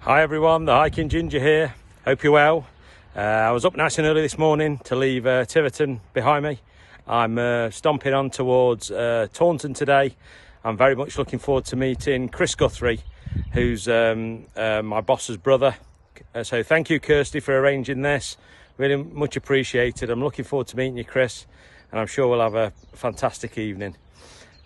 Hi everyone, the Hiking Ginger here. Hope you're well. I was up nice and early this morning to leave Tiverton behind me. I'm stomping on towards Taunton today. I'm very much looking forward to meeting Chris Guthrie, who's my boss's brother. So thank you, Kirsty, for arranging this. Really much appreciated. I'm looking forward to meeting you, Chris, and I'm sure we'll have a fantastic evening.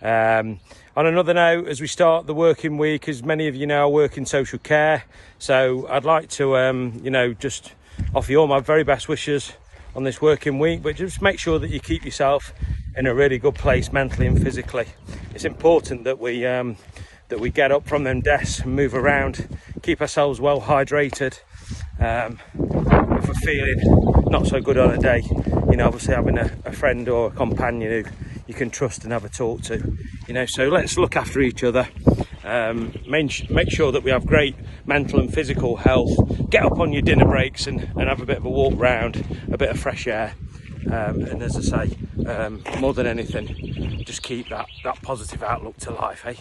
On another note, as we start the working week, as many of you know, I work in social care, so I'd like to just offer you all my very best wishes on this working week, but just make sure that you keep yourself in a really good place mentally and physically. It's important that we get up from them desks and move around, keep ourselves well hydrated. If we're feeling not so good on a day, obviously having a friend or a companion who you can trust and have a talk to, so let's look after each other. Make sure that we have great mental and physical health. Get up on your dinner breaks and have a bit of a walk round, a bit of fresh air, and as I say, more than anything, just keep that positive outlook to life, eh?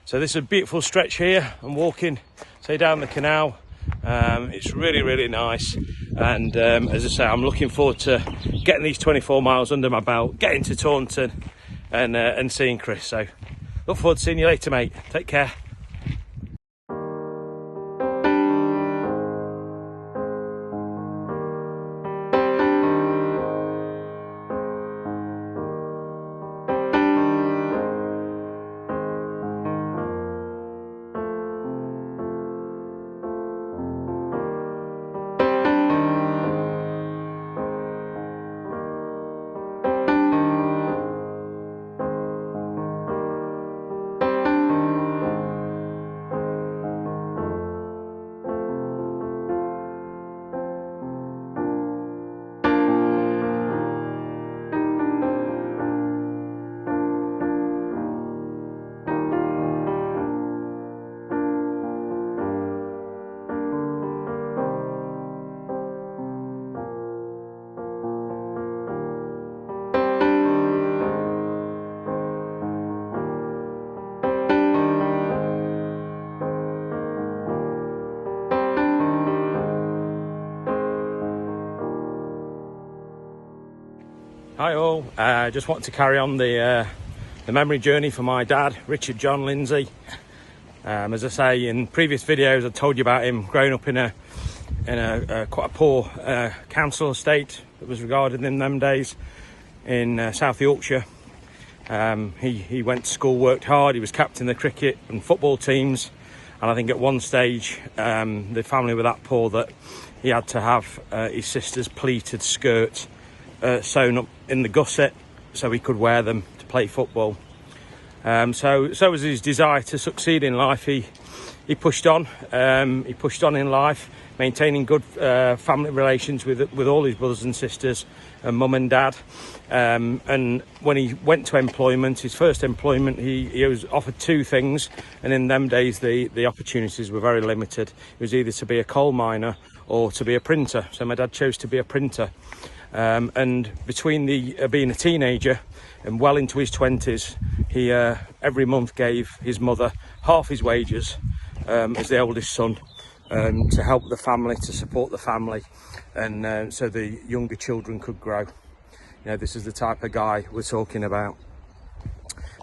So this is a beautiful stretch here. I'm walking, say, down the canal. It's really nice, and as I say, I'm looking forward to getting these 24 miles under my belt, getting to Taunton and seeing Chris. So look forward to seeing you later, mate. Take care. Hi all, I just want to carry on the memory journey for my dad, Richard John Lindsay. As I say, in previous videos I told you about him growing up in a quite a poor council estate that was regarded in them days in South Yorkshire. He went to school, worked hard, he was captain of the cricket and football teams, and I think at one stage the family were that poor that he had to have his sister's pleated skirts sewn up in the gusset so he could wear them to play football. So was his desire to succeed in life. He pushed on. He pushed on in life, maintaining good family relations with all his brothers and sisters and mum and dad. And when he went to employment, his first employment, he was offered two things, and in them days the opportunities were very limited. It was either to be a coal miner or to be a printer. So my dad chose to be a printer. And between being a teenager and well into his 20s, he every month gave his mother half his wages as the oldest son, to help the family, to support the family, and so the younger children could grow. This is the type of guy we're talking about.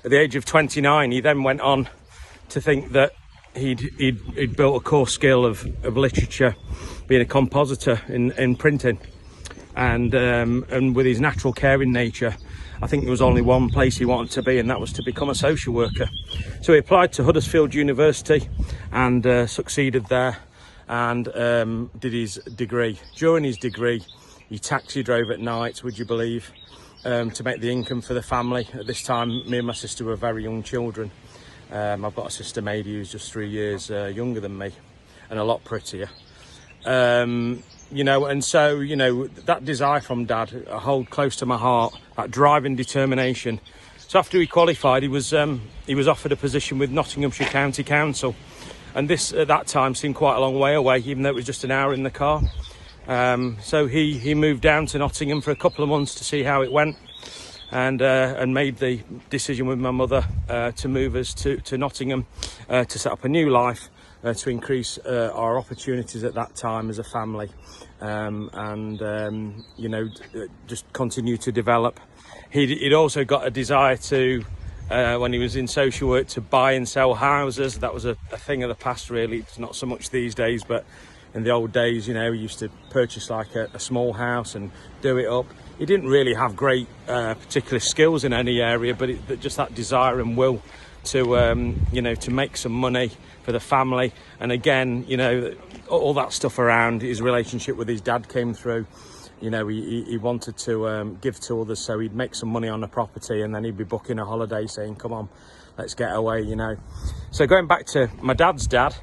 At the age of 29, he then went on to think that he'd built a core skill of literature, being a compositor in printing. And with his natural caring nature, I think there was only one place he wanted to be, and that was to become a social worker. So he applied to Huddersfield University and succeeded there, and did his degree. During his degree, he taxi drove at night, would you believe, to make the income for the family. At this time, me and my sister were very young children. I've got a sister Mady who's just 3 years younger than me and a lot prettier. And so, that desire from Dad, I hold close to my heart, that drive and determination. So after he qualified, he was offered a position with Nottinghamshire County Council, and this at that time seemed quite a long way away, even though it was just an hour in the car. So he moved down to Nottingham for a couple of months to see how it went, and made the decision with my mother to move us to Nottingham to set up a new life. to increase our opportunities at that time as a family, you know, just continue to develop. He'd also got a desire to, when he was in social work, to buy and sell houses. That was a thing of the past, really. It's not so much these days, but in the old days, you know, he used to purchase like a small house and do it up. He didn't really have great particular skills in any area, but just that desire and will to, you know, to make some money for the family. And again, you know, all that stuff around his relationship with his dad came through. You know, he wanted to give to others, so he'd make some money on the property, and then he'd be booking a holiday saying, come on, let's get away, you know. So going back to my dad's dad,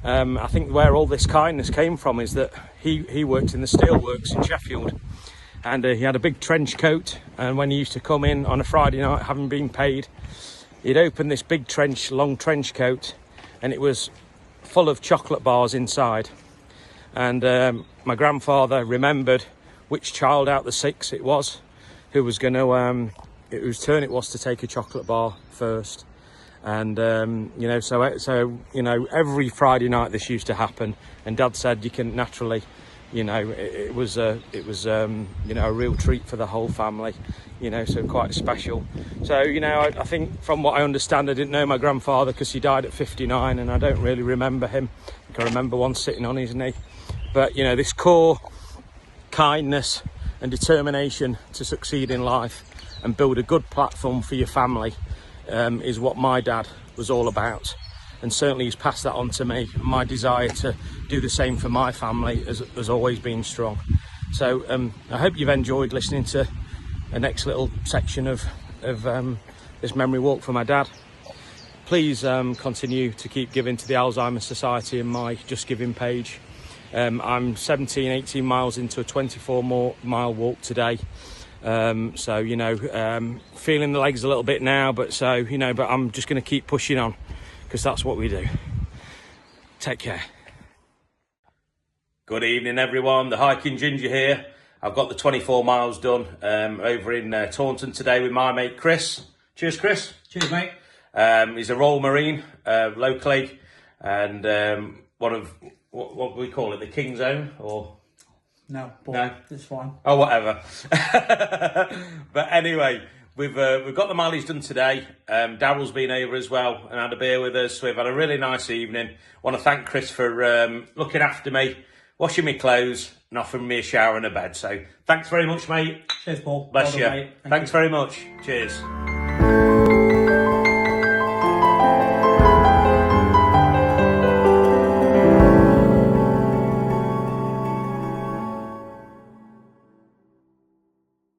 I think where all this kindness came from is that he worked in the steelworks in Sheffield, and he had a big trench coat, and when he used to come in on a Friday night, having been paid, he'd open this big long trench coat, and it was full of chocolate bars inside. And my grandfather remembered which child out the 6 it was who was going to, whose turn it was to take a chocolate bar first. And you know, so you know, every Friday night this used to happen, and Dad said you can naturally, you know, it was you know, a real treat for the whole family, you know, so quite special. So, you know, I think from what I understand, I didn't know my grandfather because he died at 59, and I don't really remember him. I can remember once sitting on his knee. But, you know, this core kindness and determination to succeed in life and build a good platform for your family is what my dad was all about. And certainly he's passed that on to me. My desire to do the same for my family has always been strong. So I hope you've enjoyed listening to the next little section of this memory walk for my dad. Please continue to keep giving to the Alzheimer's Society and my Just Giving page. I'm 18 miles into a 24-mile walk today. So, you know, feeling the legs a little bit now, but you know, but I'm just going to keep pushing on, because that's what we do. Take care. Good evening, everyone. The Hiking Ginger here. I've got the 24 miles done over in Taunton today with my mate Chris. Cheers, Chris. Cheers, mate. He's a Royal Marine locally, and one of what do we call it, the King's Own, or no, it's fine. Oh, whatever. But anyway, we've got the mileage done today. Daryl's been over as well and had a beer with us. So we've had a really nice evening. Want to thank Chris for looking after me, washing me clothes, and offering me a shower and a bed. So thanks very much, mate. Cheers, Paul. Bless well you. done, mate. Thanks very much. Cheers.